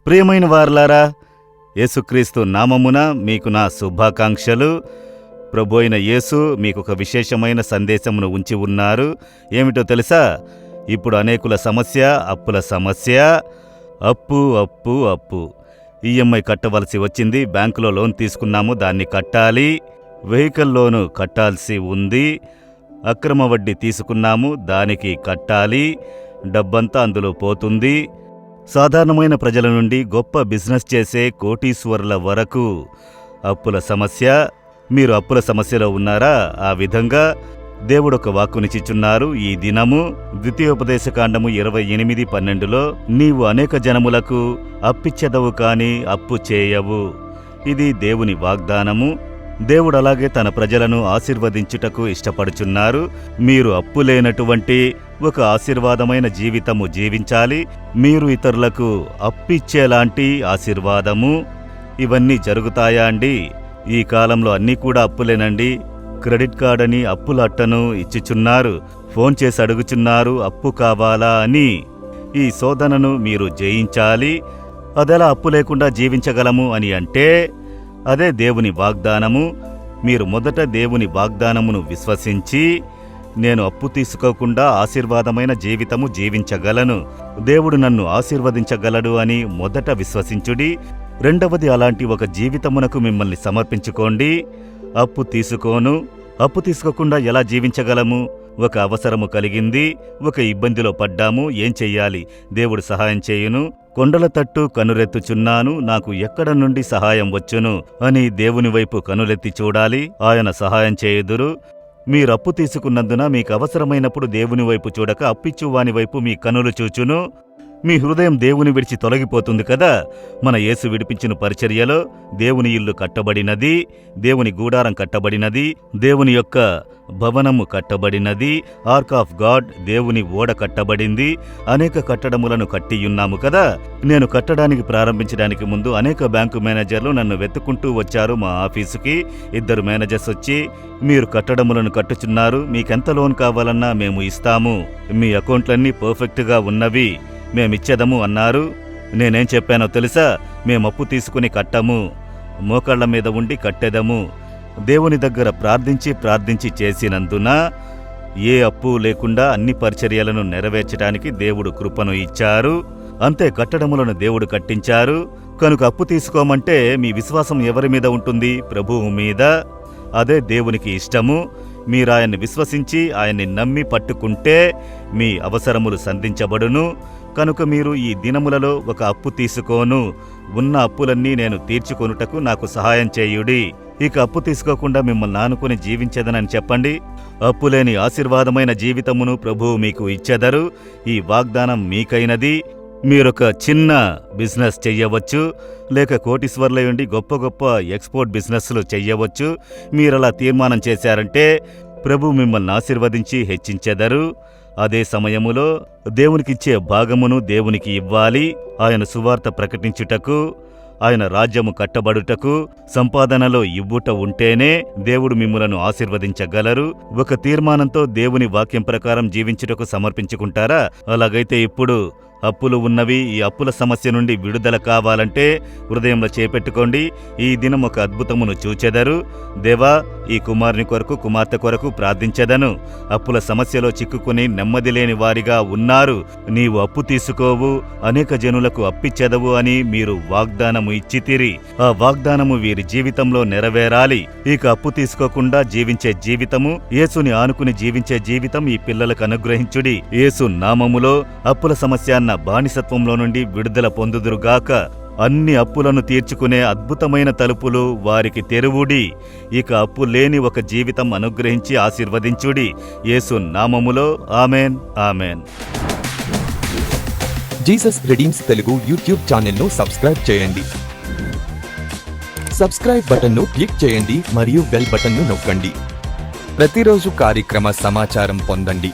ప్రియమైన వారలారా, యేసుక్రీస్తు నామమున మీకు నా శుభాకాంక్షలు. ప్రభు అయిన యేసు మీకొక విశేషమైన సందేశమును ఉంచి ఉన్నారు. ఏమిటో తెలుసా? ఇప్పుడు అనేకుల సమస్య అప్పుల సమస్య. అప్పు అప్పు అప్పు. ఈఎంఐ కట్టవలసి వచ్చింది. బ్యాంకులో లోన్ తీసుకున్నాము, దాన్ని కట్టాలి. వెహికల్ లోను కట్టాల్సి ఉంది. అక్రమ వడ్డీ తీసుకున్నాము, దానికి కట్టాలి. డబ్బంతా అందులో పోతుంది. సాధారణమైన ప్రజల నుండి గొప్ప బిజినెస్ చేసే కోటీశ్వరుల వరకు అప్పుల సమస్య. మీరు అప్పుల సమస్యలో ఉన్నారా? ఆ విధంగా దేవుడొక వాక్కునిచ్చిచున్నారు. ఈ దినము ద్వితీయోపదేశకాండము 28:12లో నీవు అనేక జనములకు అప్పిచ్చెదవు కాని అప్పు చేయవు. ఇది దేవుని వాగ్దానము. దేవుడు అలాగే తన ప్రజలను ఆశీర్వదించుటకు ఇష్టపడుచున్నారు. మీరు అప్పు లేనటువంటి ఒక ఆశీర్వాదమైన జీవితము జీవించాలి. మీరు ఇతరులకు అప్పిచ్చేలాంటి ఆశీర్వాదము. ఇవన్నీ జరుగుతాయా అండి? ఈ కాలంలో అన్నీ కూడా అప్పులేనండి. క్రెడిట్ కార్డ్ అని అప్పుల అట్టను ఇచ్చిచున్నారు. ఫోన్ చేసి అడుగుచున్నారు అప్పు కావాలా అని. ఈ శోధనను మీరు జయించాలి. అదెలా అప్పు లేకుండా జీవించగలము అని అంటే అదే దేవుని వాగ్దానము. మీరు మొదట దేవుని వాగ్దానమును విశ్వసించి, నేను అప్పు తీసుకోకుండా ఆశీర్వాదమైన జీవితము జీవించగలను, దేవుడు నన్ను ఆశీర్వదించగలడు అని మొదట విశ్వసించుడి. రెండవది, అలాంటి ఒక జీవితమునకు మిమ్మల్ని సమర్పించుకోండి. అప్పు తీసుకోకుండా ఎలా జీవించగలము? ఒక అవసరము కలిగింది, ఒక ఇబ్బందిలో పడ్డాము, ఏం చెయ్యాలి? దేవుడు సహాయం చేయును. కొండల తట్టు కనులెత్తుచున్నాను, నాకు ఎక్కడ నుండి సహాయం వచ్చును అని దేవుని వైపు కనులెత్తి చూడాలి. ఆయన సహాయం చేయుదురు. మీరప్పు తీసుకున్నందున మీకు అవసరమైనప్పుడు దేవుని వైపు చూడక అప్పిచ్చువాని వైపు మీ కనులు చూచును. మీ హృదయం దేవుని విడిచి తొలగిపోతుంది కదా. మన యేసు విడిపించిన పరిచర్యలో దేవుని ఇల్లు కట్టబడినది, దేవుని గూడారం కట్టబడినది, దేవుని యొక్క భవనము కట్టబడినది, ఆర్క్ ఆఫ్ గాడ్, దేవుని ఓడ కట్టబడింది. అనేక కట్టడములను కట్టియున్నాము కదా. నేను కట్టడానికి ప్రారంభించడానికి ముందు అనేక బ్యాంకు మేనేజర్లు నన్ను వెతుక్కుంటూ వచ్చారు మా ఆఫీసుకి. 2 మేనేజర్స్ వచ్చి, మీరు కట్టడములను కట్టుచున్నారు, మీకెంత లోన్ కావాలన్నా మేము ఇస్తాము, మీ అకౌంట్లన్నీ పర్ఫెక్ట్గా ఉన్నవి, మేమిచ్చేదము అన్నారు. నేనేం చెప్పానో తెలుసా? మేమప్పు తీసుకుని కట్టము, మోకాళ్ల మీద ఉండి కట్టెదము. దేవుని దగ్గర ప్రార్థించి చేసినందున ఏ అప్పు లేకుండా అన్ని పరిచర్యలను నెరవేర్చడానికి దేవుడు కృపను ఇచ్చారు. అంతే, కట్టడములను దేవుడు కట్టించారు. కనుక అప్పు తీసుకోమంటే మీ విశ్వాసం ఎవరి మీద ఉంటుంది? ప్రభువు మీద. అదే దేవునికి ఇష్టము. మీరాయన్ని విశ్వసించి ఆయన్ని నమ్మి పట్టుకుంటే మీ అవసరములు సంధించబడును. కనుక మీరు ఈ దినములలో ఒక అప్పు తీసుకోను, ఉన్న అప్పులన్నీ నేను తీర్చుకొనుటకు నాకు సహాయం చేయుడి. ఇక అప్పు తీసుకోకుండా మిమ్మల్ని ఆనుకుని జీవించేదనని చెప్పండి. అప్పులేని ఆశీర్వాదమైన జీవితమును ప్రభువు మీకు ఇచ్చెదరు. ఈ వాగ్దానం మీకైనది. మీరొక చిన్న బిజినెస్ చెయ్యవచ్చు, లేక కోటీశ్వర్లై ఉండి గొప్ప ఎక్స్పోర్ట్ బిజినెస్లు చెయ్యవచ్చు. మీరలా తీర్మానం చేశారంటే ప్రభు మిమ్మల్ని ఆశీర్వదించి హెచ్చించెదరు. అదే సమయములో దేవునికిచ్చే భాగమును దేవునికి ఇవ్వాలి. ఆయన సువార్త ప్రకటించుటకు, ఆయన రాజ్యము కట్టబడుటకు సంపాదనలో ఇవ్వుట ఉంటేనే దేవుడు మిమ్ములను ఆశీర్వదించగలరు. ఒక తీర్మానంతో దేవుని వాక్యం ప్రకారం జీవించుటకు సమర్పించుకుంటారా? అలాగైతే ఇప్పుడు అప్పులు ఉన్నవి. ఈ అప్పుల సమస్య నుండి విడుదల కావాలంటే హృదయంలో చేపెట్టుకోండి. ఈ దినం ఒక అద్భుతమును చూచెదరు. దేవా, ఈ కుమారుని కొరకు, కుమార్తె కొరకు ప్రార్థించెదను. అప్పుల సమస్యలో చిక్కుకుని నెమ్మది లేని వారిగా ఉన్నారు. నీవు అప్పు తీసుకోవు, అనేక జనులకు అప్పిచ్చెదవు అని మీరు వాగ్దానము ఇచ్చితిరి. ఆ వాగ్దానము వీరి జీవితంలో నెరవేరాలి. ఇక అప్పు తీసుకోకుండా జీవించే జీవితము, యేసుని ఆనుకుని జీవించే జీవితం ఈ పిల్లలకు అనుగ్రహించుడి. యేసు నామములో అప్పుల సమస్య బానిసత్వంలో నుండి విడుదల పొందుదురుగాక. అన్ని అప్పులను తీర్చుకునే అద్భుతమైన తలుపులు వారికి తెరువుడి. ఇక అప్పు లేని ఒక జీవితం అనుగ్రహించి ఆశీర్వదించుడి. యేసు నామములో amen, amen. Jesus redeems Telugu YouTube ఛానల్ను సబ్స్క్రైబ్ చేయండి. సబ్స్క్రైబ్ బటన్ను క్లిక్ చేయండి మరియు బెల్ బటన్ను నొక్కండి. ప్రతిరోజు కార్యక్రమ సమాచారం పొందండి.